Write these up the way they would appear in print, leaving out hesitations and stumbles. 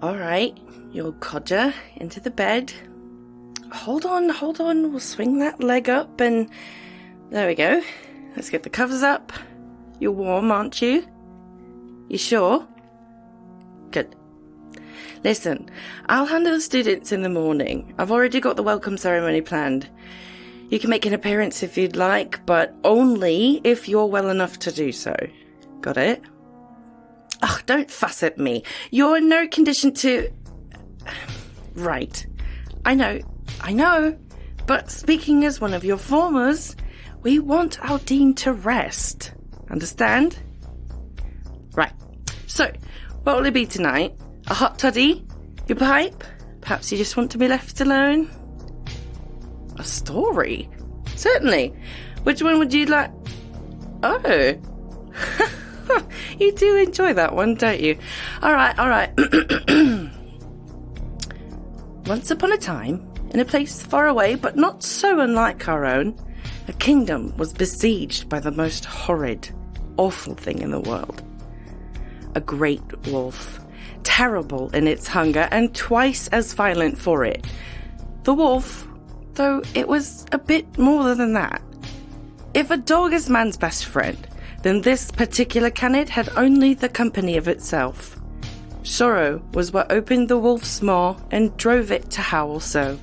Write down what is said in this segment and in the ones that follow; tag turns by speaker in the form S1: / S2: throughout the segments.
S1: All right, you'll codger into the bed. Hold on. We'll swing that leg up and... There we go. Let's get the covers up. You're warm, aren't you? You sure? Good. Listen, I'll handle the students in the morning. I've already got the welcome ceremony planned. You can make an appearance if you'd like, but only if you're well enough to do so. Got it? Ugh, don't fuss at me. You're in no condition to... Right. I know. But speaking as one of your formers, we want our dean to rest. Understand? Right. So, what will it be tonight? A hot toddy? Your pipe? Perhaps you just want to be left alone? A story? Certainly. Which one would you like? Oh. You do enjoy that one, don't you? All right. Once upon a time, in a place far away but not so unlike our own, a kingdom was besieged by the most horrid, awful thing in the world. A great wolf, terrible in its hunger and twice as violent for it. The wolf, though it was a bit more than that. If a dog is man's best friend, then this particular canid had only the company of itself. Sorrow was what opened the wolf's maw and drove it to howl so.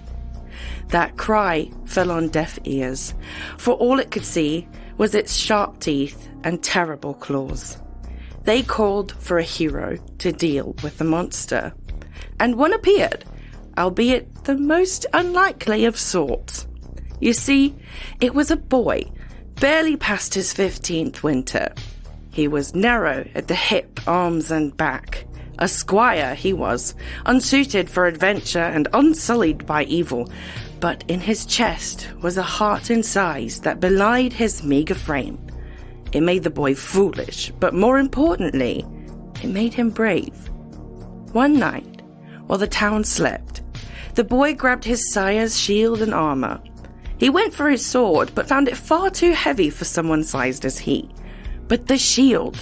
S1: That cry fell on deaf ears, for all it could see was its sharp teeth and terrible claws. They called for a hero to deal with the monster, and one appeared, albeit the most unlikely of sorts. You see, it was a boy, barely past his 15th winter. He was narrow at the hip, arms and back. A squire he was, unsuited for adventure and unsullied by evil, but in his chest was a heart and size that belied his meagre frame. It made the boy foolish, but more importantly, it made him brave. One night, while the town slept, the boy grabbed his sire's shield and armor. He went for his sword, but found it far too heavy for someone sized as he. But the shield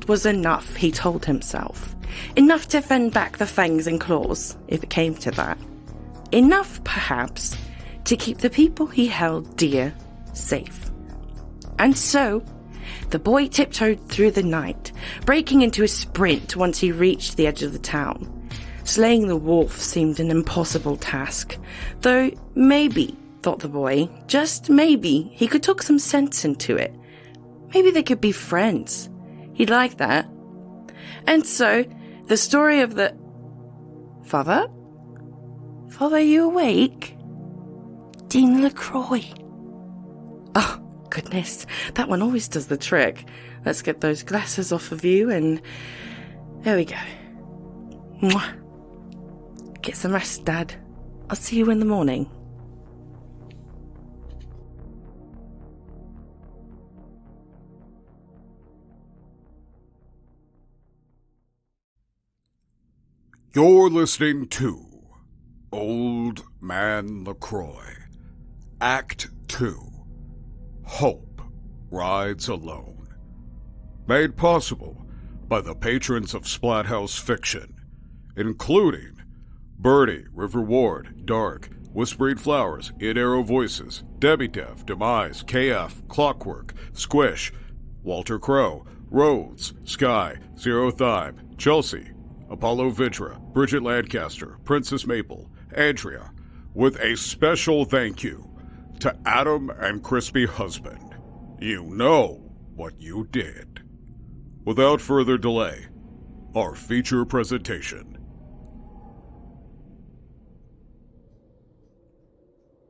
S1: was enough, he told himself. Enough to fend back the fangs and claws, if it came to that. Enough, perhaps, to keep the people he held dear safe. And so, the boy tiptoed through the night, breaking into a sprint once he reached the edge of the town. Slaying the wolf seemed an impossible task, though maybe, thought the boy, just maybe, he could talk some sense into it. Maybe they could be friends. He'd like that. And so, the story of the... Father? Father, are you awake? Dean LaCroix. Oh, goodness, that one always does the trick. Let's get those glasses off of you and... There we go. Mwah. Get some rest, Dad. I'll see you in the morning.
S2: You're listening to Old Man LaCroix, Act 2, Hope Rides Alone. Made possible by the patrons of Splathouse Fiction, including Birdie, River Ward, Dark, Whispering Flowers, In Arrow Voices, Debbie Dev, Demise, KF, Clockwork, Squish, Walter Crow, Rhodes, Sky, Zero Thyme, Chelsea, Apollo Vidra, Bridget Lancaster, Princess Maple, Andrea, with a special thank you to Adam and Crispy Husband. You know what you did. Without further delay, our feature presentation.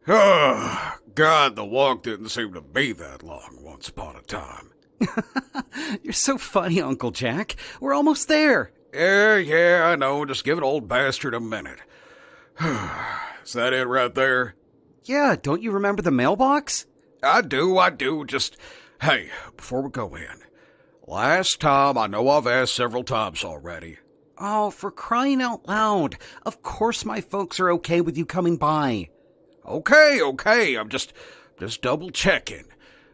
S2: God, the walk didn't seem to be that long once upon a time.
S3: You're so funny, Uncle Jack. We're almost there.
S2: Yeah, I know. Just give an old bastard a minute. Is that it right there?
S3: Yeah, don't you remember the mailbox?
S2: I do. Just, hey, before we go in, last time, I know I've asked several times already.
S3: Oh, for crying out loud. Of course my folks are okay with you coming by.
S2: Okay, I'm just double checking.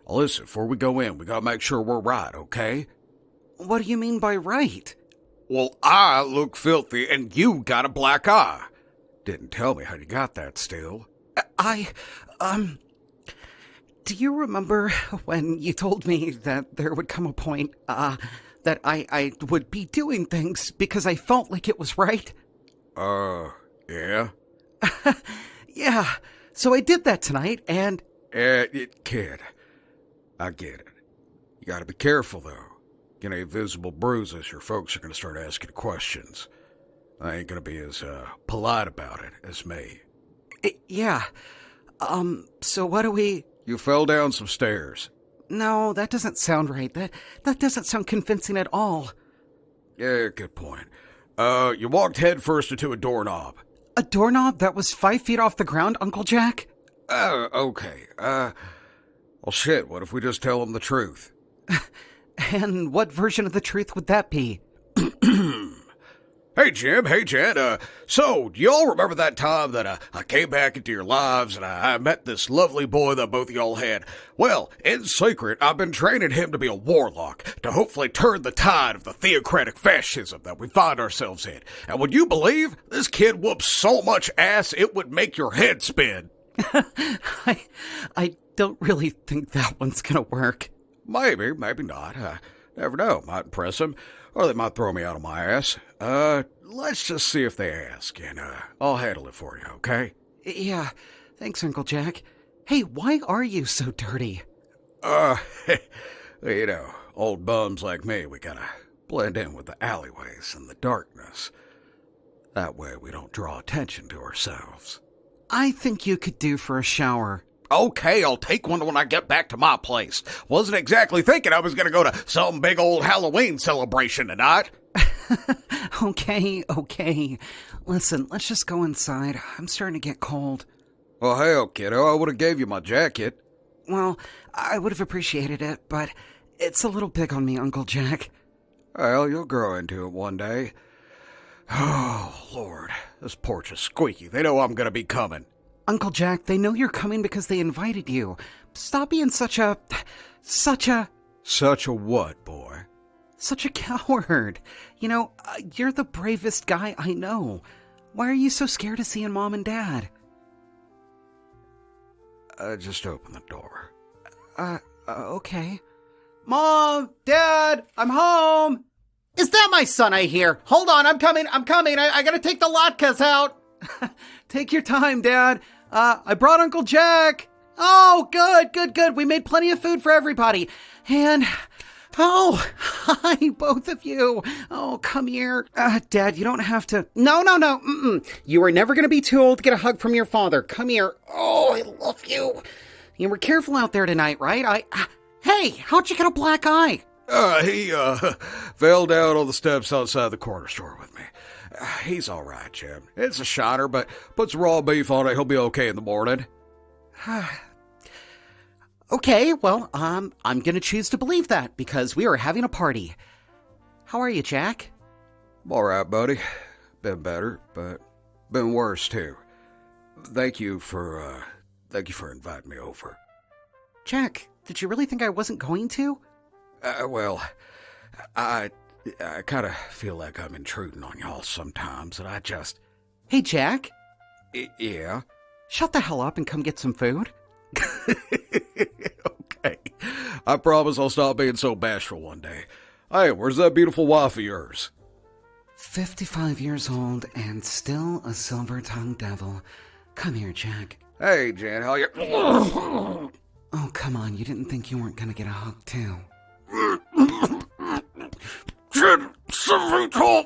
S2: Listen, before we go in, we gotta make sure we're right, okay?
S3: What do you mean by right?
S2: Well, I look filthy and you got a black eye. Didn't tell me how you got that still.
S3: Do you remember when you told me that there would come a point, that I would be doing things because I felt like it was right?
S2: Yeah?
S3: Yeah, so I did that tonight, and...
S2: Kid, I get it. You gotta be careful, though. Get any visible bruises, your folks are gonna start asking questions. I ain't gonna be as, polite about it as me.
S3: Yeah. So what do we...
S2: You fell down some stairs.
S3: No, that doesn't sound right. That doesn't sound convincing at all.
S2: Yeah, good point. You walked headfirst into a doorknob.
S3: A doorknob that was 5 feet off the ground, Uncle Jack?
S2: Okay. Well, shit, what if we just tell them the truth?
S3: And what version of the truth would that be?
S2: Hey, Jim. Hey, Jen. So, do y'all remember that time that I came back into your lives and I met this lovely boy that both of y'all had? Well, in secret, I've been training him to be a warlock, to hopefully turn the tide of the theocratic fascism that we find ourselves in. And would you believe this kid whoops so much ass it would make your head spin?
S3: I don't really think that one's gonna work.
S2: Maybe, maybe not. Never know. Might impress them, or they might throw me out of my ass. Let's just see if they ask, and I'll handle it for you, okay?
S3: Yeah, thanks, Uncle Jack. Hey, why are you so dirty?
S2: You know, old bums like me, we gotta blend in with the alleyways and the darkness. That way we don't draw attention to ourselves.
S3: I think you could do for a shower.
S2: Okay, I'll take one when I get back to my place. Wasn't exactly thinking I was gonna go to some big old Halloween celebration tonight.
S3: Okay. Listen, let's just go inside. I'm starting to get cold.
S2: Well, hell, kiddo, I would have gave you my jacket.
S3: Well, I would have appreciated it, but it's a little big on me, Uncle Jack.
S2: Well, you'll grow into it one day. Oh, Lord, this porch is squeaky. They know I'm gonna be coming.
S3: Uncle Jack, they know you're coming because they invited you. Stop being such a
S2: what, boy?
S3: Such a coward. You know, you're the bravest guy I know. Why are you so scared of seeing Mom and Dad?
S2: Just open the door.
S3: Okay. Mom! Dad! I'm home! Is that my son I hear? Hold on, I'm coming. I gotta take the latkes out. Take your time, Dad. I brought Uncle Jack. Oh, good. We made plenty of food for everybody. And... Oh, hi, both of you. Oh, come here. Dad, you don't have to... No. You are never going to be too old to get a hug from your father. Come here. Oh, I love you. You were careful out there tonight, right? Hey, how'd you get a black eye?
S2: He fell down on the steps outside the corner store with me. He's all right, Jim. It's a shiner, but put some raw beef on it. He'll be okay in the morning.
S3: Okay, well, I'm gonna choose to believe that because we are having a party. How are you, Jack?
S2: I'm all right, buddy. Been better, but been worse too. Thank you for inviting me over.
S3: Jack, did you really think I wasn't going to?
S2: Well, I kind of feel like I'm intruding on y'all sometimes, and I just...
S3: Hey, Jack?
S2: Yeah?
S3: Shut the hell up and come get some food.
S2: Okay. I promise I'll stop being so bashful one day. Hey, where's that beautiful wife of yours?
S3: 55 years old and still a silver-tongued devil. Come here, Jack.
S2: Hey, Jan, how you...
S3: Oh, come on. You didn't think you weren't going to get a hug, too.
S2: Jen, 7 feet tall,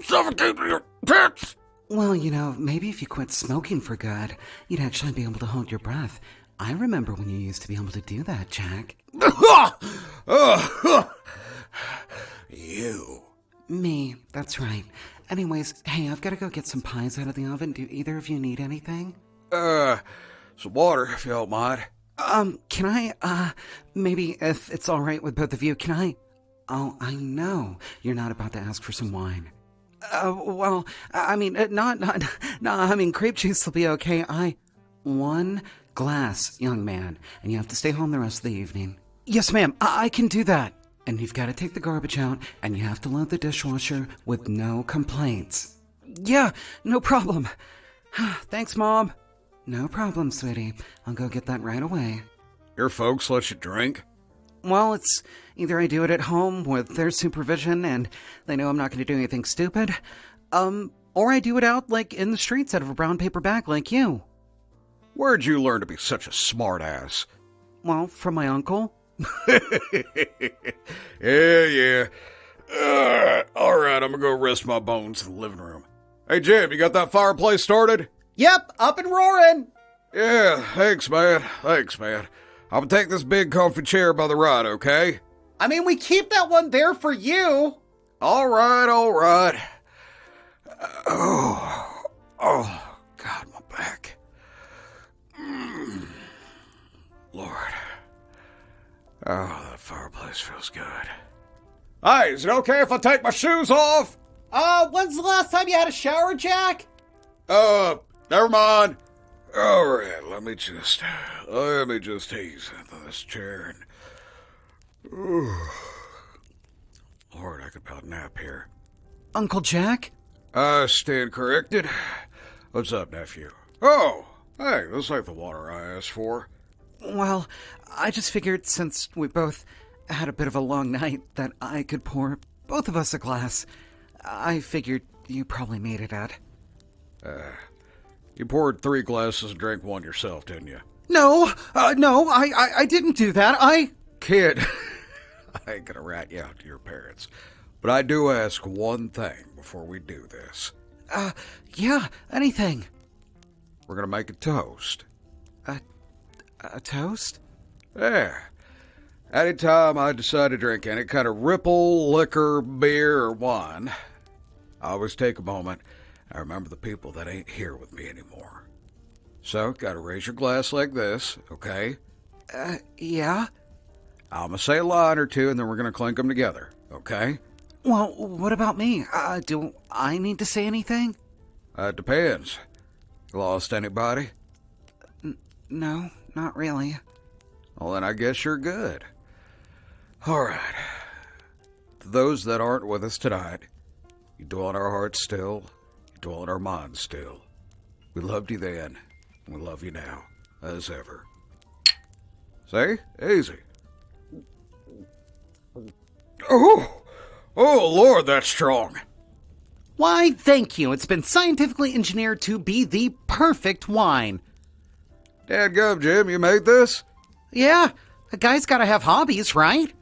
S2: suffocating your tits.
S3: Well, you know, maybe if you quit smoking for good, you'd actually be able to hold your breath. I remember when you used to be able to do that, Jack.
S2: You.
S3: Me, that's right. Anyways, hey, I've got to go get some pies out of the oven. Do either of you need anything?
S2: Some water, if you don't mind.
S3: Can I, maybe if it's all right with both of you, can I? Oh, I know you're not about to ask for some wine. Well, I mean, I mean, grape juice will be okay. One glass, young man, and you have to stay home the rest of the evening. Yes, ma'am, I can do that. And you've got to take the garbage out, and you have to load the dishwasher with no complaints. Yeah, no problem. Thanks, Mom. No problem, sweetie. I'll go get that right away.
S2: Your folks let you drink?
S3: Well, it's either I do it at home with their supervision and they know I'm not going to do anything stupid, or I do it out, like, in the streets out of a brown paper bag like you.
S2: Where'd you learn to be such a smart ass?
S3: Well, from my uncle.
S2: Yeah. All right, I'm gonna go rest my bones in the living room. Hey, Jim, you got that fireplace started?
S3: Yep, up and roaring.
S2: Yeah, thanks, man. I'm gonna take this big comfy chair by the right, okay?
S3: I mean, we keep that one there for you.
S2: All right. Oh, God, my back. Lord. Oh, that fireplace feels good. Hey, is it okay if I take my shoes off?
S3: When's the last time you had a shower, Jack?
S2: Never mind. All right, let me just ease into this chair and... Lord, I could about nap here.
S3: Uncle Jack?
S2: I stand corrected. What's up, nephew? Oh, hey, this ain't the water I asked for.
S3: Well, I just figured since we both had a bit of a long night that I could pour both of us a glass. I figured you probably made it, Ed.
S2: You poured 3 glasses and drank one yourself, didn't you?
S3: No, I didn't do that.
S2: Kid, I ain't gonna rat you out to your parents, but I do ask one thing before we do this.
S3: Yeah, anything.
S2: We're gonna make a toast.
S3: A toast?
S2: Yeah. Anytime I decide to drink any kind of Ripple, liquor, beer, or wine, I always take a moment and remember the people that ain't here with me anymore. So, gotta raise your glass like this, okay?
S3: Yeah?
S2: I'm gonna say a line or two and then we're gonna clink them together, okay?
S3: Well, what about me? Do I need to say anything?
S2: It depends. You lost anybody?
S3: No, not really.
S2: Well, then I guess you're good. All right. To those that aren't with us tonight, you dwell in our hearts still, you dwell in our minds still. We loved you then, and we love you now, as ever. See? Easy. Oh, Lord, that's strong.
S3: Why, thank you. It's been scientifically engineered to be the perfect wine.
S2: Dadgum, Jim, you made this?
S3: Yeah, a guy's gotta have hobbies, right?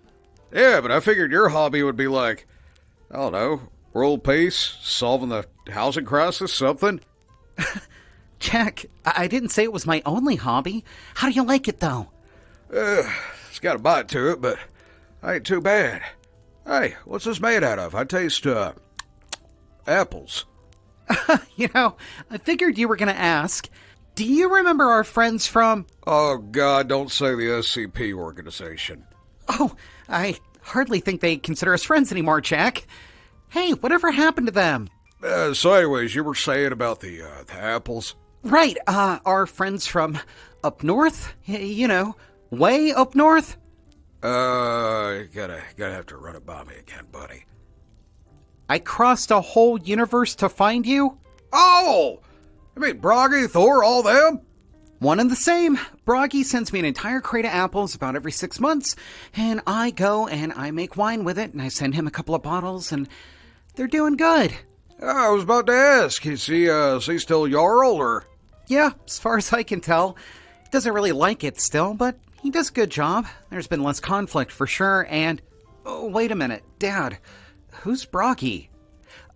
S2: Yeah, but I figured your hobby would be like, I don't know, world peace, solving the housing crisis, something.
S3: Jack, I didn't say it was my only hobby. How do you like it, though?
S2: It's got a bite to it, but ain't too bad. Hey, what's this made out of? I taste, apples.
S3: You know, I figured you were gonna ask. Do you remember our friends from...
S2: Oh, God, don't say the SCP organization.
S3: Oh, I hardly think they consider us friends anymore, Jack. Hey, whatever happened to them?
S2: So anyways, you were saying about the apples?
S3: Right, our friends from up north? You know, way up north?
S2: Gotta have to run it by me again, buddy.
S3: I crossed a whole universe to find you?
S2: Oh! You mean Broggy, Thor, all them?
S3: One and the same. Broggy sends me an entire crate of apples about every 6 months, and I go and I make wine with it, and I send him a couple of bottles, and they're doing good.
S2: I was about to ask, is he still Jarl, or?
S3: Yeah, as far as I can tell. He doesn't really like it still, but he does a good job. There's been less conflict for sure, and... Oh, wait a minute, Dad. Who's Broggy?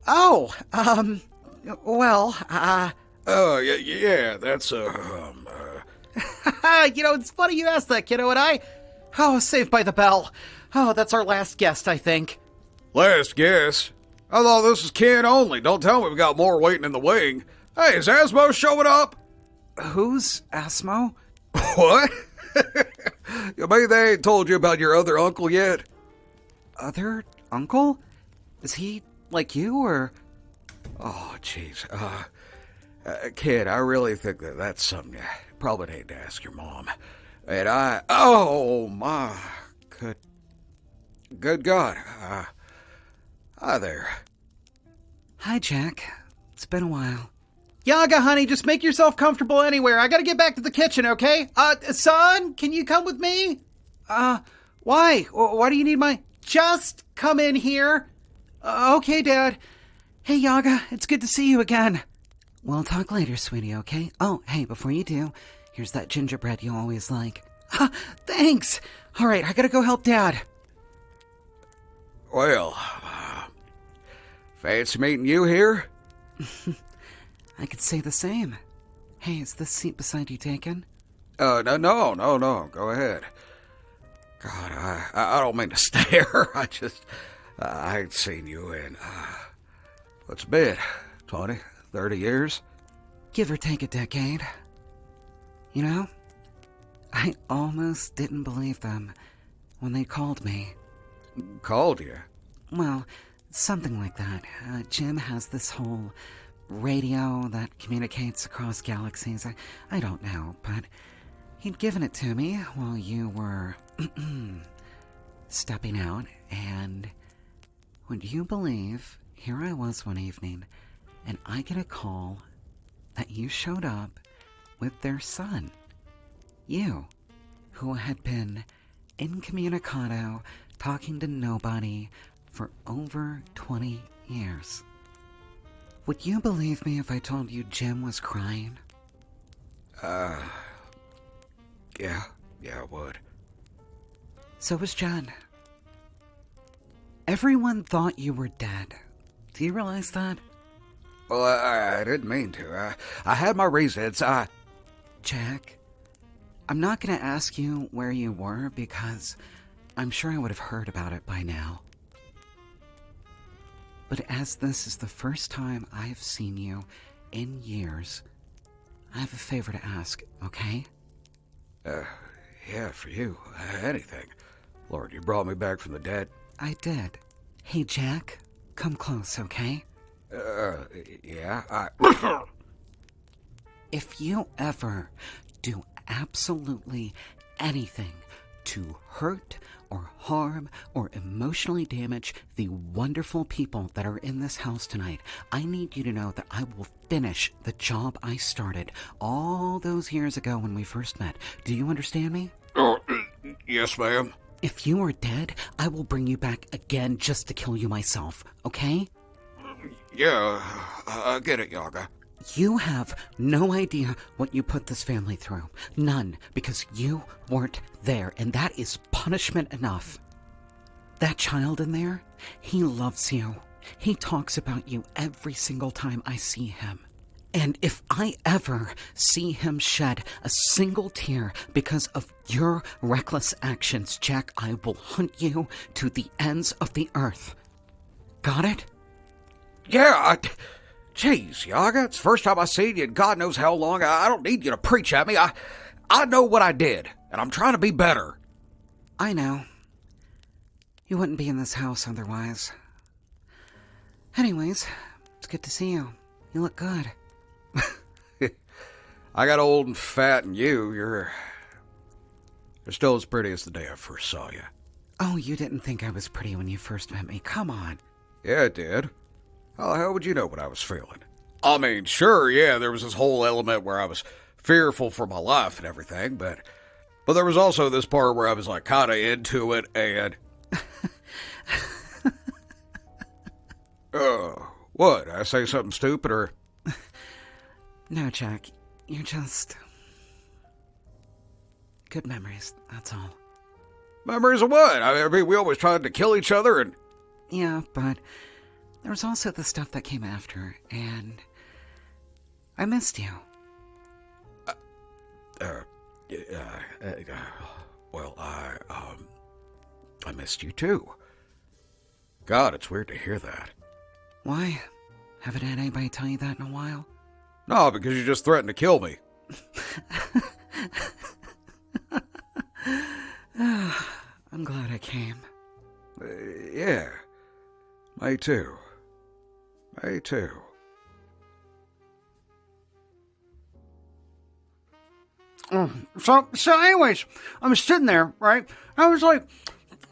S3: Oh, well,
S2: Oh, yeah, that's,
S3: You know, it's funny you asked that, kiddo, and Oh, Saved by the Bell. Oh, that's our last guest, I think.
S2: Last guess? I thought this was Ken only. Don't tell me we got more waiting in the wing. Hey, is Asmo showing up?
S3: Who's Asmo?
S2: What? You mean they ain't told you about your other uncle yet?
S3: Other uncle? Is he like you, or...
S2: Oh, jeez. Kid, I really think that's something you probably need to ask your mom. And oh, my good... Good God. Hi there.
S4: Hi, Jack. It's been a while.
S3: Yaga, honey, just make yourself comfortable anywhere. I gotta get back to the kitchen, okay? Son, can you come with me? Why? Why do you need my... Just come in here. Okay, Dad. Hey, Yaga, it's good to see you again.
S4: We'll talk later, sweetie, okay? Oh, hey, before you do, here's that gingerbread you always like.
S3: Thanks. All right, I gotta go help Dad.
S2: Well, fancy meeting you here?
S4: I could say the same. Hey, is this seat beside you taken?
S2: No. Go ahead. God, I don't mean to stare. I ain't seen you in, what's a bit, 20, 30 years?
S4: Give or take a decade. You know, I almost didn't believe them when they called me.
S2: Called you?
S4: Well, something like that. Jim has this whole radio that communicates across galaxies. I don't know, but he'd given it to me while you were stepping out, and would you believe, here I was one evening, and I get a call that you showed up with their son. You, who had been incommunicado, talking to nobody for over 20 years. Would you believe me if I told you Jim was crying?
S2: Yeah, I would.
S4: So was Jen. Everyone thought you were dead. Do you realize that?
S2: Well, I didn't mean to. I had my reasons.
S4: Jack, I'm not going to ask you where you were because I'm sure I would have heard about it by now. But as this is the first time I have seen you in years, I have a favor to ask, okay?
S2: Yeah, for you. Anything. Lord, you brought me back from the dead.
S4: I did. Hey, Jack, come close, okay?
S2: Yeah,
S4: If you ever do absolutely anything to hurt or harm or emotionally damage the wonderful people that are in this house tonight, I need you to know that I will finish the job I started all those years ago when we first met. Do you understand me?
S2: Oh, yes, ma'am.
S4: If you are dead, I will bring you back again just to kill you myself, okay?
S2: Yeah, I get it, Yaga.
S4: You have no idea what you put this family through. None, because you weren't there, and that is punishment enough. That child in there, he loves you. He talks about you every single time I see him. And if I ever see him shed a single tear because of your reckless actions, Jack, I will hunt you to the ends of the earth. Got it?
S2: Yeah, Jeez, Yaga, it's the first time I've seen you in God knows how long. I don't need you to preach at me. I know what I did, and I'm trying to be better.
S4: I know. You wouldn't be in this house otherwise. Anyways, it's good to see you. You look good.
S2: I got old and fat, and you're still as pretty as the day I first saw you.
S4: Oh, you didn't think I was pretty when you first met me. Come on.
S2: Yeah, it did. How the hell would you know what I was feeling? I mean, sure, yeah, there was this whole element where I was fearful for my life and everything, but there was also this part where I was like kind of into it and... What? I say something stupid or...
S4: No, Jack. You're just... good memories, that's all.
S2: Memories of what? I mean, we always tried to kill each other and...
S4: Yeah, but there was also the stuff that came after, and I missed you.
S2: Well, I missed you too. God, it's weird to hear that.
S4: Why? Haven't had anybody tell you that in a while?
S2: No, because you just threatened to kill me.
S4: I'm glad I came.
S2: Yeah. Me too. Me too.
S3: So anyways, I was sitting there, right? I was like,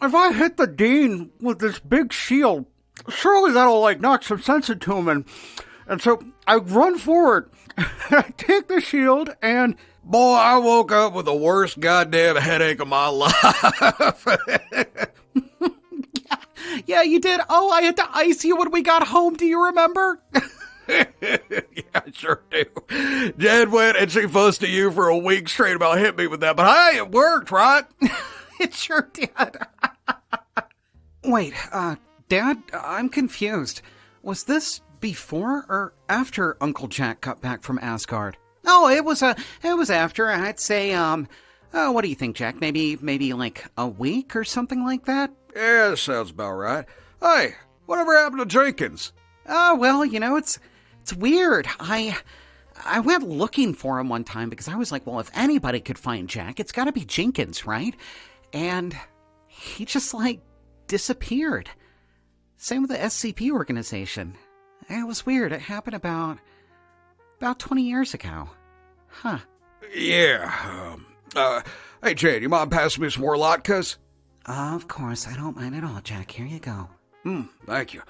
S3: if I hit the Dean with this big shield, surely that'll, knock some sense into him. And so I run forward, I take the shield, and...
S2: Boy, I woke up with the worst goddamn headache of my life.
S3: Yeah, you did. Oh, I had to ice you when we got home. Do you remember?
S2: Yeah, I sure do. Jen went and she fussed at you for a week straight about hitting me with that. But hey, it worked, right?
S3: It sure did.
S4: Wait, Dad, I'm confused. Was this before or after Uncle Jack got back from Asgard?
S3: Oh, it was after. I'd say, what do you think, Jack? Maybe like a week or something like that?
S2: Yeah, that sounds about right. Hey, whatever happened to Jenkins?
S3: Oh, well, it's weird. I went looking for him one time because I was like, well, if anybody could find Jack, it's got to be Jenkins, right? And he just, disappeared. Same with the SCP organization. It was weird. It happened about 20 years ago. Huh.
S2: Yeah. Hey, Jen, you mind passing me some more latkes?
S4: Of course, I don't mind at all, Jack. Here you go.
S2: Thank you.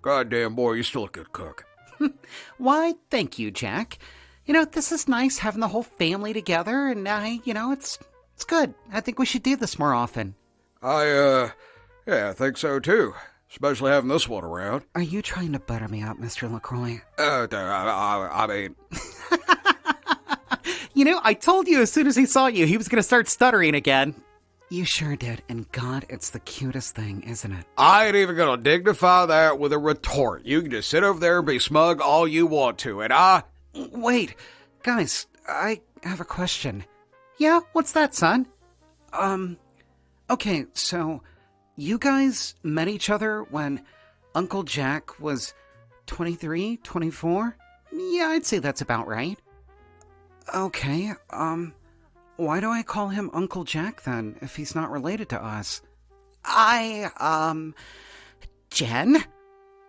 S2: Goddamn, boy, you're still a good cook.
S3: Why, thank you, Jack. This is nice having the whole family together, and it's good. I think we should do this more often.
S2: Yeah, I think so too. Especially having this one around.
S4: Are you trying to butter me up, Mr. LaCroix?
S2: I mean...
S3: I told you as soon as he saw you, he was going to start stuttering again.
S4: You sure did, and God, it's the cutest thing, isn't it?
S2: I ain't even gonna dignify that with a retort. You can just sit over there and be smug all you want to, and I...
S4: Wait, guys, I have a question.
S3: Yeah, what's that, son?
S4: Okay, so you guys met each other when Uncle Jack was 23, 24?
S3: Yeah, I'd say that's about right.
S4: Okay, why do I call him Uncle Jack then, if he's not related to us?
S3: Jen?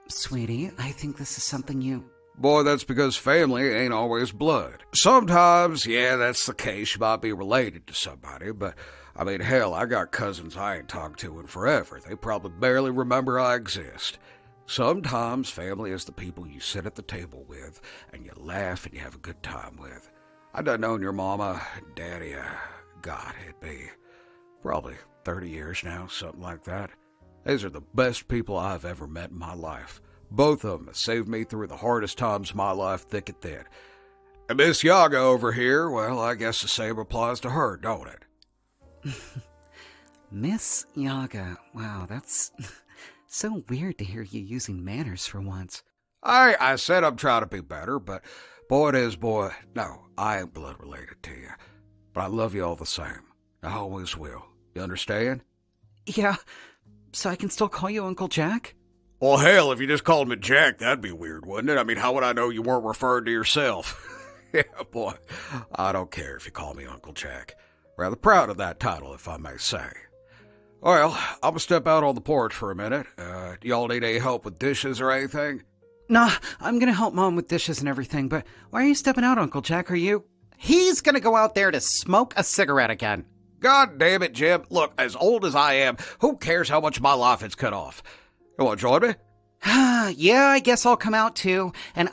S4: Sweetie, I think this is something you...
S2: Boy, that's because family ain't always blood. Sometimes, yeah, that's the case. You might be related to somebody, but, I mean, hell, I got cousins I ain't talked to in forever. They probably barely remember I exist. Sometimes family is the people you sit at the table with, and you laugh and you have a good time with. I done known your mama and daddy, God, it'd be probably 30 years now, something like that. These are the best people I've ever met in my life. Both of them have saved me through the hardest times of my life, thick and thin. And Miss Yaga over here, well, I guess the same applies to her, don't it?
S4: Miss Yaga, wow, that's so weird to hear you using manners for once.
S2: I said I'm trying to be better, but boy it is, boy. No, I ain't blood related to you. But I love you all the same. I always will. You understand?
S4: Yeah, so I can still call you Uncle Jack?
S2: Well, hell, if you just called me Jack, that'd be weird, wouldn't it? I mean, how would I know you weren't referring to yourself? Yeah, boy, I don't care if you call me Uncle Jack. Rather proud of that title, if I may say. Well, I'm gonna step out on the porch for a minute. Do y'all need any help with dishes or anything?
S4: Nah, I'm gonna help Mom with dishes and everything, but why are you stepping out, Uncle Jack? Are you...
S3: He's gonna go out there to smoke a cigarette again.
S2: God damn it, Jim. Look, as old as I am, who cares how much of my life it's cut off? You want to join me?
S3: Yeah, I guess I'll come out too. And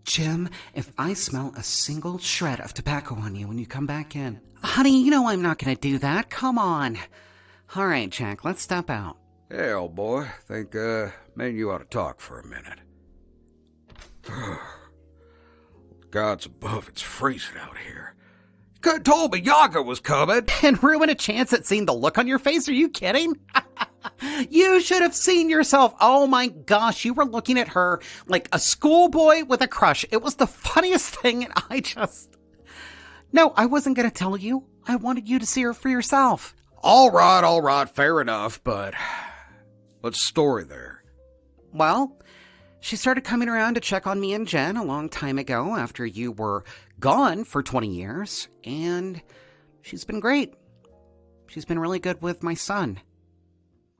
S4: Jim, if I smell a single shred of tobacco on you when you come back in... Honey, you know I'm not gonna do that. Come on. All right, Jack, let's step out.
S2: Yeah, old boy. Think, me and you ought to talk for a minute. God's above, it's freezing out here. You could have told me Yaga was coming.
S3: And ruin a chance at seeing the look on your face? Are you kidding? You should have seen yourself. Oh my gosh, you were looking at her like a schoolboy with a crush. It was the funniest thing, and No, I wasn't going to tell you. I wanted you to see her for yourself.
S2: All right, fair enough, but what's the story there?
S4: Well, she started coming around to check on me and Jen a long time ago after you were gone for 20 years, and she's been great. She's been really good with my son.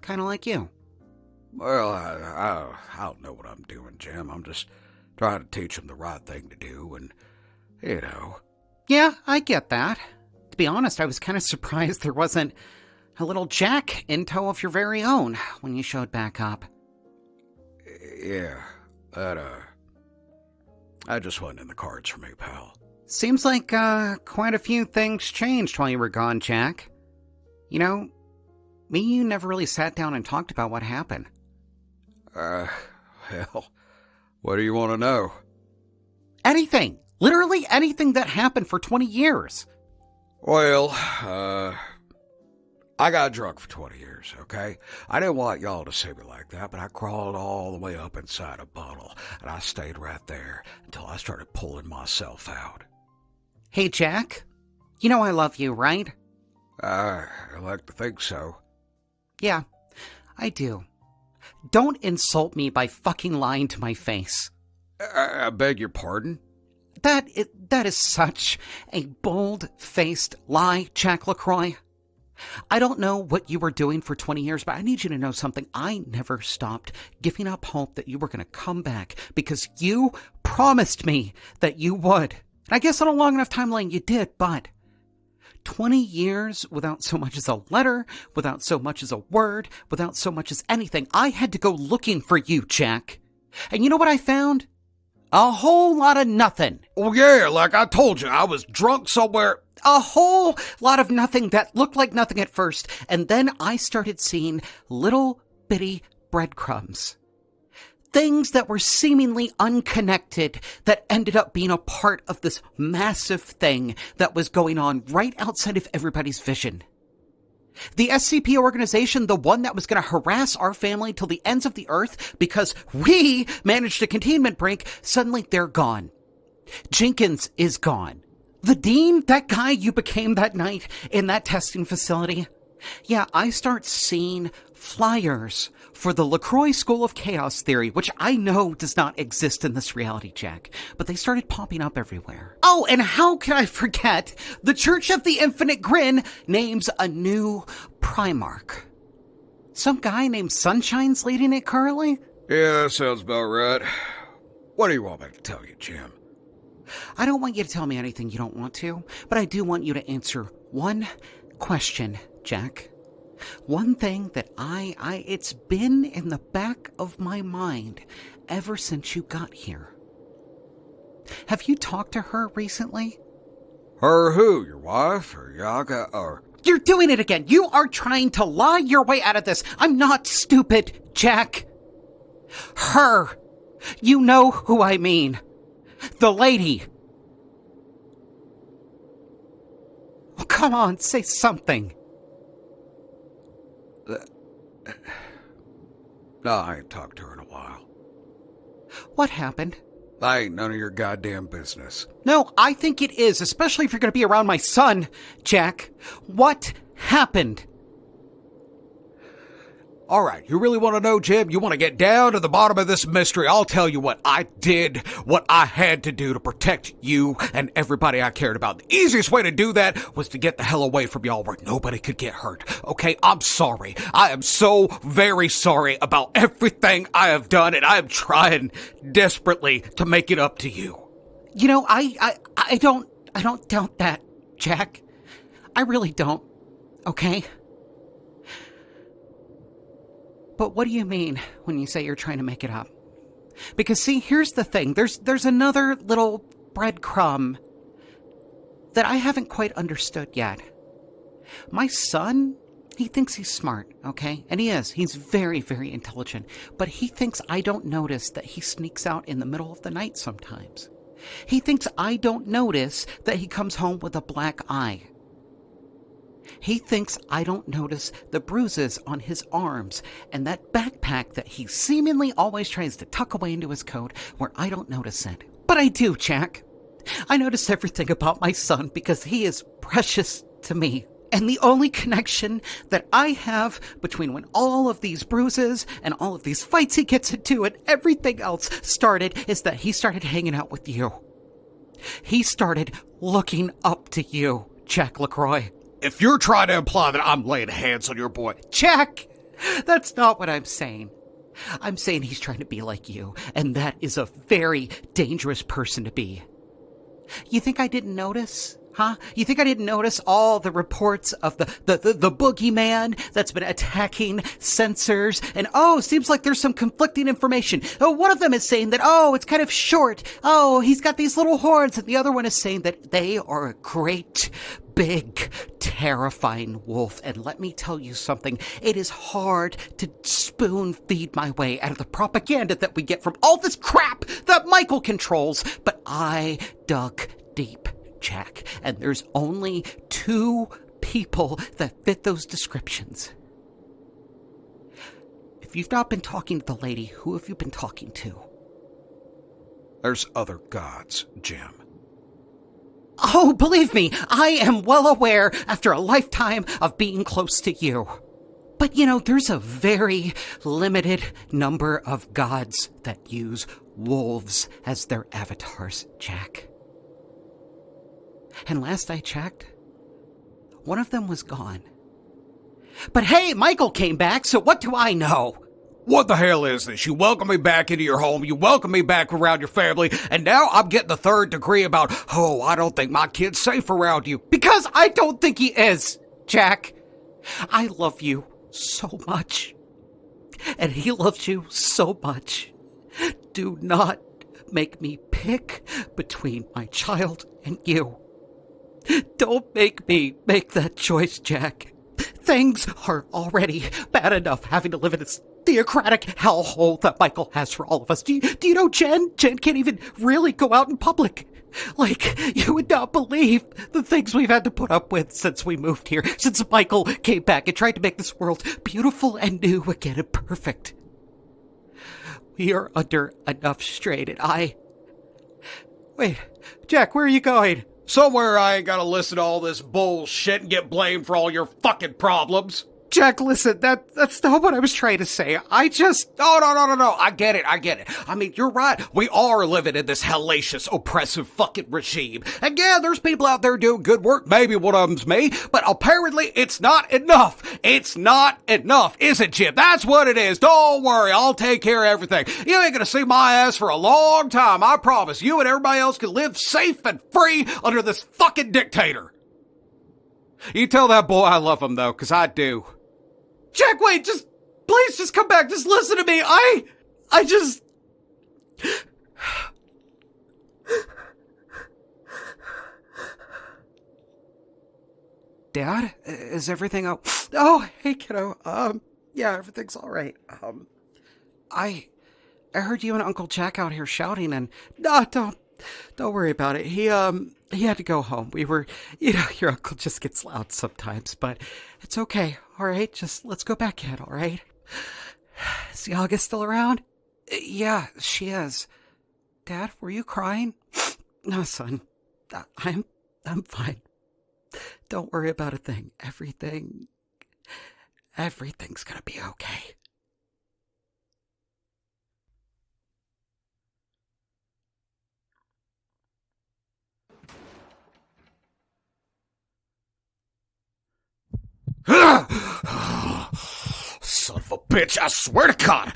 S4: Kind of like you.
S2: Well, I don't know what I'm doing, Jim. I'm just trying to teach him the right thing to do, and,
S3: Yeah, I get that. To be honest, I was kind of surprised there wasn't
S4: A little Jack in tow of your very own when you showed back up.
S2: Yeah, that just wasn't in the cards for me, pal.
S4: Seems like, quite a few things changed while you were gone, Jack. You know, me and you never really sat down and talked about what happened.
S2: Hell, what do you want to know?
S4: Anything. Literally anything that happened for 20 years.
S2: Well, I got drunk for 20 years, okay? I didn't want y'all to see me like that, but I crawled all the way up inside a bottle, and I stayed right there until I started pulling myself out.
S4: Hey, Jack. You know I love you, right?
S2: I like to think so.
S4: Yeah, I do. Don't insult me by fucking lying to my face.
S2: I beg your pardon?
S4: That is such a bold-faced lie, Jack LaCroix. I don't know what you were doing for 20 years, but I need you to know something. I never stopped giving up hope that you were going to come back because you promised me that you would. And I guess on a long enough timeline you did, but 20 years without so much as a letter, without so much as a word, without so much as anything. I had to go looking for you, Jack. And you know what I found? A whole lot of nothing.
S2: Oh yeah, like I told you, I was drunk somewhere.
S4: A whole lot of nothing that looked like nothing at first, and then I started seeing little bitty breadcrumbs. Things that were seemingly unconnected that ended up being a part of this massive thing that was going on right outside of everybody's vision. The SCP organization, the one that was going to harass our family till the ends of the earth because we managed a containment break, suddenly they're gone. Jenkins is gone. The dean, that guy you became that night in that testing facility. Yeah, I start seeing flyers for the LaCroix School of Chaos Theory, which I know does not exist in this reality, Jack, but they started popping up everywhere. Oh, and how can I forget? The Church of the Infinite Grin names a new Primarch. Some guy named Sunshine's leading it currently?
S2: Yeah, that sounds about right. What do you want me to tell you, Jim?
S4: I don't want you to tell me anything you don't want to, but I do want you to answer one question, Jack. One thing that it's been in the back of my mind ever since you got here. Have you talked to her recently?
S2: Her who? Your wife? Or Yaga? Or...
S4: You're doing it again. You are trying to lie your way out of this. I'm not stupid, Jack. Her. You know who I mean. The lady. Oh, come on, say something.
S2: No, I ain't talked to her in a while.
S4: What happened?
S2: I ain't none of your goddamn business.
S4: No, I think it is, especially if you're going to be around my son, Jack. What happened?
S2: All right, you really want to know, Jim? You want to get down to the bottom of this mystery? I'll tell you what I did, what I had to do to protect you and everybody I cared about. The easiest way to do that was to get the hell away from y'all where nobody could get hurt. Okay, I'm sorry. I am so very sorry about everything I have done, and I am trying desperately to make it up to you.
S4: You know, I don't doubt that, Jack. I really don't. Okay? But what do you mean when you say you're trying to make it up? Because see, here's the thing. There's another little breadcrumb that I haven't quite understood yet. My son, he thinks he's smart, okay? And he is. He's very, very intelligent. But he thinks I don't notice that he sneaks out in the middle of the night sometimes. He thinks I don't notice that he comes home with a black eye. He thinks I don't notice the bruises on his arms and that backpack that he seemingly always tries to tuck away into his coat where I don't notice it. But I do, Jack. I notice everything about my son because he is precious to me. And the only connection that I have between when all of these bruises and all of these fights he gets into and everything else started is that he started hanging out with you. He started looking up to you, Jack LaCroix.
S2: If you're trying to imply that I'm laying hands on your boy...
S4: Jack! That's not what I'm saying. I'm saying he's trying to be like you, and that is a very dangerous person to be. You think I didn't notice? Huh? You think I didn't notice all the reports of the boogeyman that's been attacking sensors? And seems like there's some conflicting information. One of them is saying that, it's kind of short. He's got these little horns. And the other one is saying that they are a great, big, terrifying wolf. And let me tell you something. It is hard to spoon feed my way out of the propaganda that we get from all this crap that Michael controls. But I dug deep, Jack, and there's only 2 people that fit those descriptions. If you've not been talking to the lady, who have you been talking to?
S2: There's other gods, Jim.
S4: Oh, believe me, I am well aware after a lifetime of being close to you. But, there's a very limited number of gods that use wolves as their avatars, Jack. And last I checked, one of them was gone. But hey, Michael came back, so what do I know?
S2: What the hell is this? You welcome me back into your home, you welcome me back around your family, and now I'm getting the 3rd degree about, I don't think my kid's safe around you.
S4: Because I don't think he is, Jack. I love you so much. And he loves you so much. Do not make me pick between my child and you. Don't make me make that choice, Jack. Things are already bad enough having to live in this theocratic hellhole that Michael has for all of us. Do you know Jen? Jen can't even really go out in public. Like, you would not believe the things we've had to put up with since we moved here, since Michael came back and tried to make this world beautiful and new again and perfect. We are under enough strain, and Wait, Jack, where are you going?
S2: Somewhere I ain't gotta listen to all this bullshit and get blamed for all your fucking problems.
S4: Jack, listen, that's not what I was trying to say.
S2: No. I get it. I mean, you're right. We are living in this hellacious, oppressive fucking regime. And yeah, there's people out there doing good work. Maybe one of them's me. But apparently it's not enough. It's not enough, is it, Jim? That's what it is. Don't worry. I'll take care of everything. You ain't gonna see my ass for a long time. I promise. You and everybody else can live safe and free under this fucking dictator. You tell that boy I love him, though, because I do.
S4: Jack, wait, please just come back. Just listen to me. I just... Dad, is everything Oh, hey, kiddo. Yeah, everything's all right. I heard you and Uncle Jack out here shouting, and don't worry about it. He had to go home. We were, your uncle just gets loud sometimes, but it's okay. All right, just let's go back in. All right. Is the August still around? Yeah, she is. Dad, were you crying? No, son. I'm fine. Don't worry about a thing. Everything's gonna be okay.
S2: Son of a bitch, I swear to God.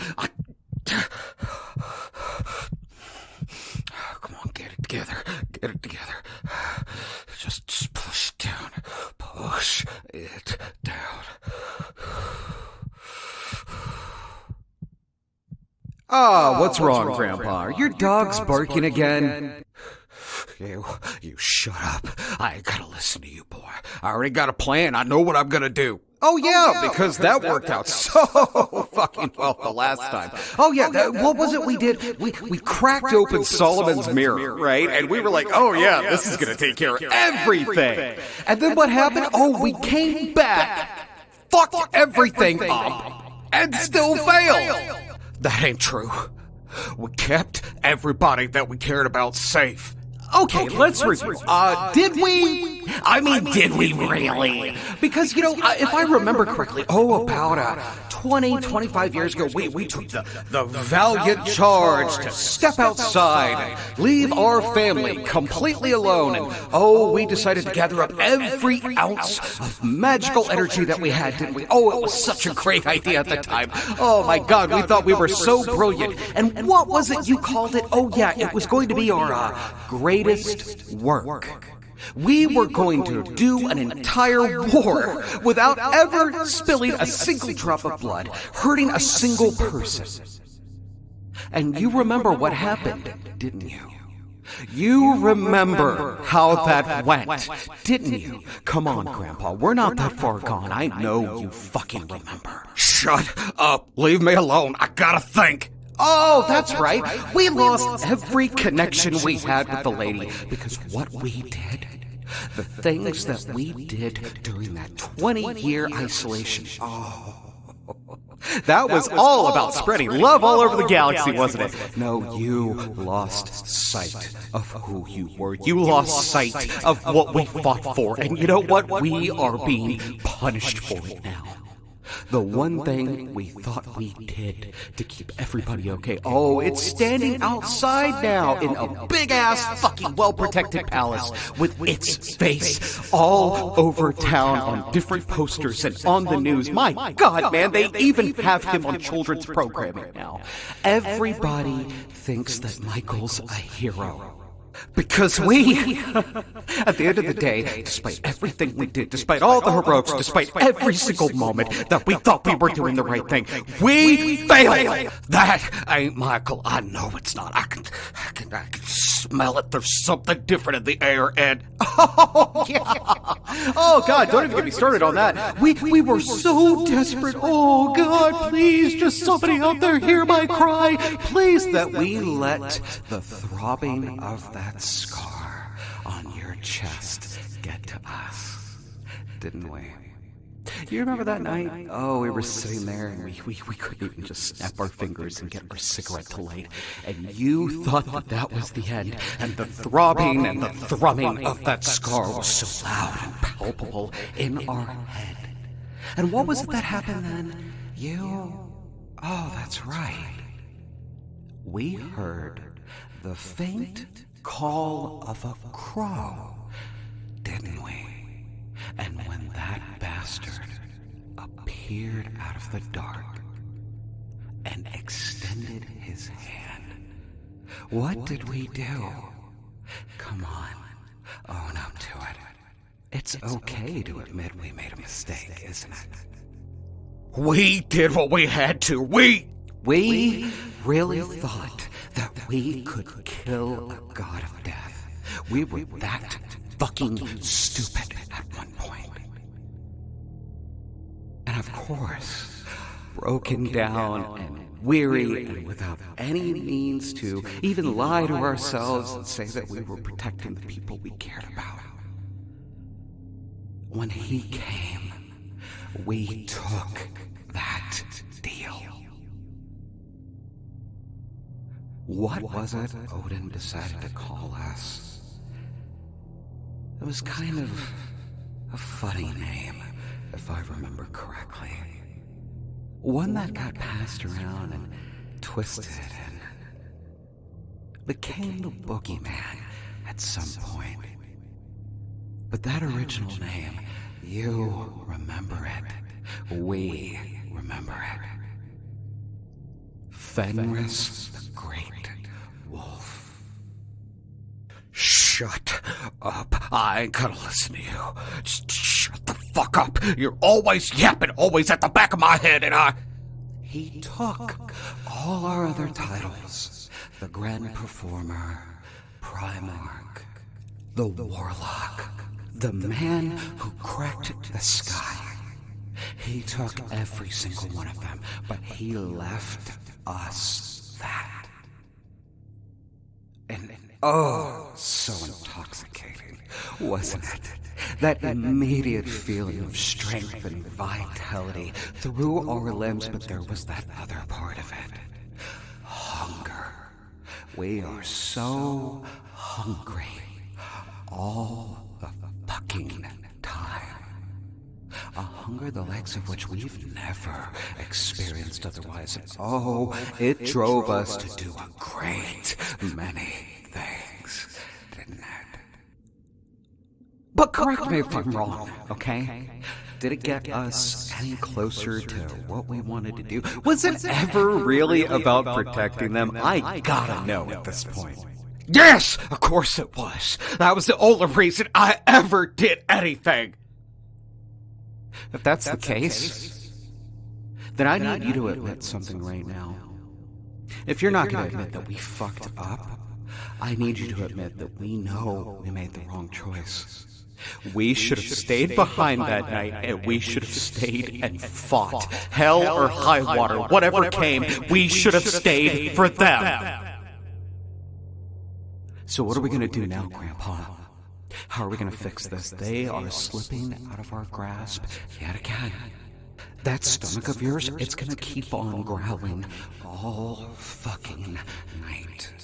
S2: Come on, get it together. Just push it down. Push it down.
S3: What's wrong, Grandpa? Are your dogs barking again?
S2: You shut up. I ain't gotta listen to you, boy. I already got a plan. I know what I'm gonna do.
S3: Oh, yeah, because that worked out so fucking well the last time. Oh, yeah, what was it we did? We cracked open Solomon's mirror, right? And we were like, oh, yeah, this is going to take care of everything. And then what happened? Oh, we came back, fucked everything up, and still failed.
S2: That ain't true. We kept everybody that we cared about safe.
S3: Okay, let's review. Did we? I mean, did we really? Because, if I remember correctly, about 25 years ago, we took the valiant charge to step outside and leave our family completely alone. And, we decided to gather up every ounce of magical energy that we had, didn't we? Oh, it was such a great idea at the time. Oh, my God, we thought we were so brilliant. And what was it you called it? Oh, yeah, it was going to be our greatest work.
S4: We were going to do an entire war without ever spilling a single drop of blood, hurting a single person. And you remember what happened, didn't you? You remember how that went, didn't you? Come on, Grandpa, we're not that far gone. I know you fucking remember.
S2: Shut up. Leave me alone. I gotta think.
S4: Oh, that's right. We lost every connection we had with the lady because what we did, the things that we did during that 20-year isolation, that was all about spreading love all over the galaxy, wasn't it? No, you lost sight of who you were. You lost sight of what we fought for. And you know what? We are being punished for it now. The one thing we thought we did to keep everybody okay, it's standing outside now in a big-ass fucking well-protected palace with its face all over town on different posters and on the news. My God, man, they even have him on children's programming now. Everybody thinks that Michael's a hero. Because we, at the end of the day, despite everything we did, despite all the heroics, despite every single moment that we thought we were doing the right thing, we failed. That ain't Michael. I know it's not. I can smell it. There's something different in the air, and
S3: Oh, God, don't even get me started on that.
S4: we were so desperate. Oh, God, please, just somebody out there hear my cry. Please, that we let the throbbing of that scar on your chest get to us, didn't we? You remember that night? Oh, we were sitting there and we couldn't even just snap our fingers and get our cigarette to light. And you thought that was the end. And the throbbing and the thrumming of that scar was so loud and palpable in our head. And what was it that happened then? Oh, that's right. We heard the faint call of a crow, didn't we? And when that bastard appeared out of the dark and extended his hand, what did we do? Come on, own up to it. It's okay to admit we made a mistake, isn't it?
S2: We did what we had to. We
S4: really thought that we could kill a god of death. We were that fucking stupid at one point. And of course, broken down and weary and without any means to even lie to ourselves and say that we were protecting the people we cared about. When he came, we took that deal. What was it Odin decided to call us? It was kind of a funny name, if I remember correctly. One that got passed around and twisted and became the boogeyman at some point. But that original name, you remember it. We remember it. Fenris the Great Wolf.
S2: Shut up. I ain't gonna listen to you. Just shut the fuck up. You're always yapping, always at the back of my head, and
S4: He took all our other titles. The Grand Performer, Primarch, the Warlock, the Man Who Cracked the Sky. He took every single one of them, but he left us that. And so intoxicating, wasn't it? That immediate feeling of strength and vitality through our limbs, but there was that other part of it. Hunger. We are so hungry all the fucking time. A hunger the likes of which we've never experienced otherwise. It drove us to do a great many things, didn't it? But correct me if I'm wrong, okay? Did it get us any closer to what we wanted to do? Was it ever really about protecting them? I gotta know at this point. Yes, of course it was. That was the only reason I ever did anything. If that's the case, then I need you to admit something right now. If you're not going to admit that we fucked up, I need you to admit that we know we made the wrong choice. We should have stayed behind that night, and we should have stayed and fought. Hell or high water, whatever came, we should have stayed for them. So what are we going to do now, Grandpa? How are we going to fix this? They are slipping out of our grasp yet again. That stomach of yours, it's going to keep on growling all fucking night.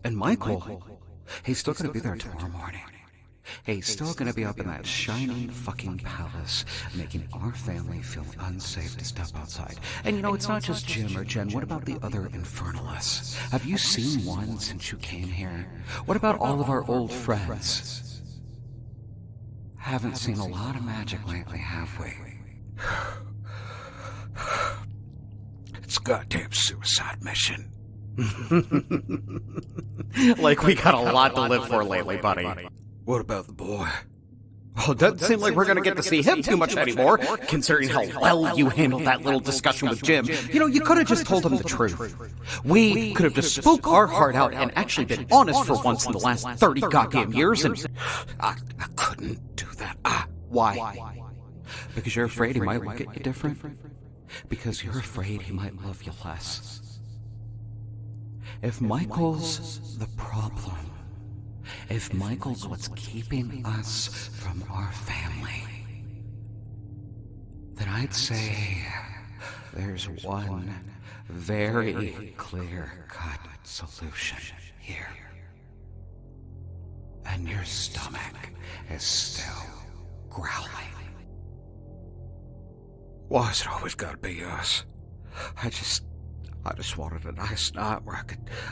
S4: And Michael, he's still going to be there tomorrow morning. He's still going to be up in that shining fucking palace, making our family feel unsafe to step outside. And you know, it's not just Jim or Jen. What about the other infernalists? Have you seen one since you came here? What about all of our old friends? Haven't seen a lot of magic lately, have we? It's a goddamn suicide mission.
S3: Like we got a lot to live for lately, buddy.
S4: What about the boy?
S3: Well, it doesn't seem like we're going to get to see him too much anymore, considering how well you handled that little discussion with Jim. You know, you could have just told him the truth. We could have just spoke our heart out and actually been honest for once in the last 30 goddamn years, and
S4: I couldn't do that.
S3: why?
S4: Because you're afraid he might look at you different? Because you're afraid he might love you less. If Michael's the problem, if Michael's what's keeping us from our family, then I'd say there's one very clear-cut solution here. And your stomach is still growling. Why's it always gotta be us? I just wanted a nice night where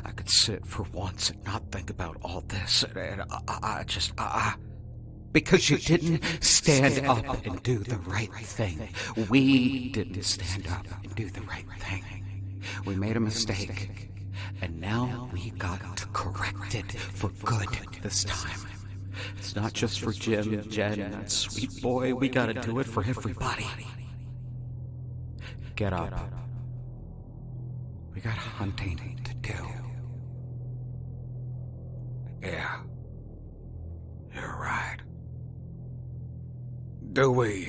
S4: I could sit for once and not think about all this. And because you didn't stand up and do the right thing. We didn't stand up and do the right thing. We made a mistake, and now we got to correct it for good this time. It's not just for Jim, Jen, and that sweet boy. We gotta do it for everybody. Get up. We got hunting to do. Yeah. You're right. Do we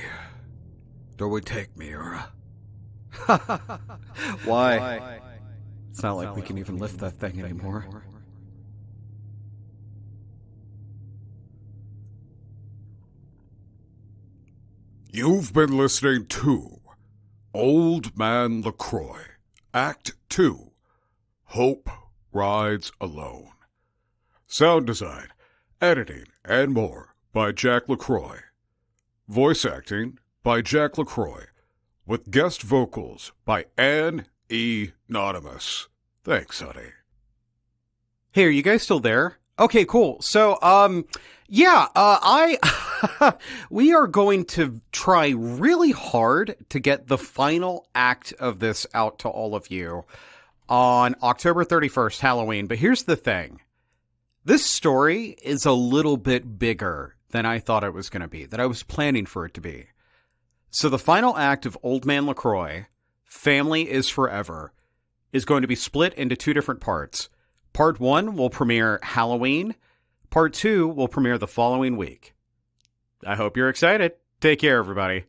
S4: take Mira?
S3: Why? It's not like we can even lift that thing anymore.
S2: You've been listening to Old Man LaCroix, Act 2, Hope Rides Alone. Sound design, editing, and more by Jack LaCroix. Voice acting by Jack LaCroix, with guest vocals by Anne E. Nonimus. Thanks, honey.
S3: Hey, are you guys still there? Okay, cool. So, we are going to try really hard to get the final act of this out to all of you on October 31st, Halloween. But here's the thing. This story is a little bit bigger than I thought it was going to be, that I was planning for it to be. So the final act of Old Man LaCroix, Family is Forever, is going to be split into two different parts. Part 1 will premiere Halloween. Part 2 will premiere the following week. I hope you're excited. Take care, everybody.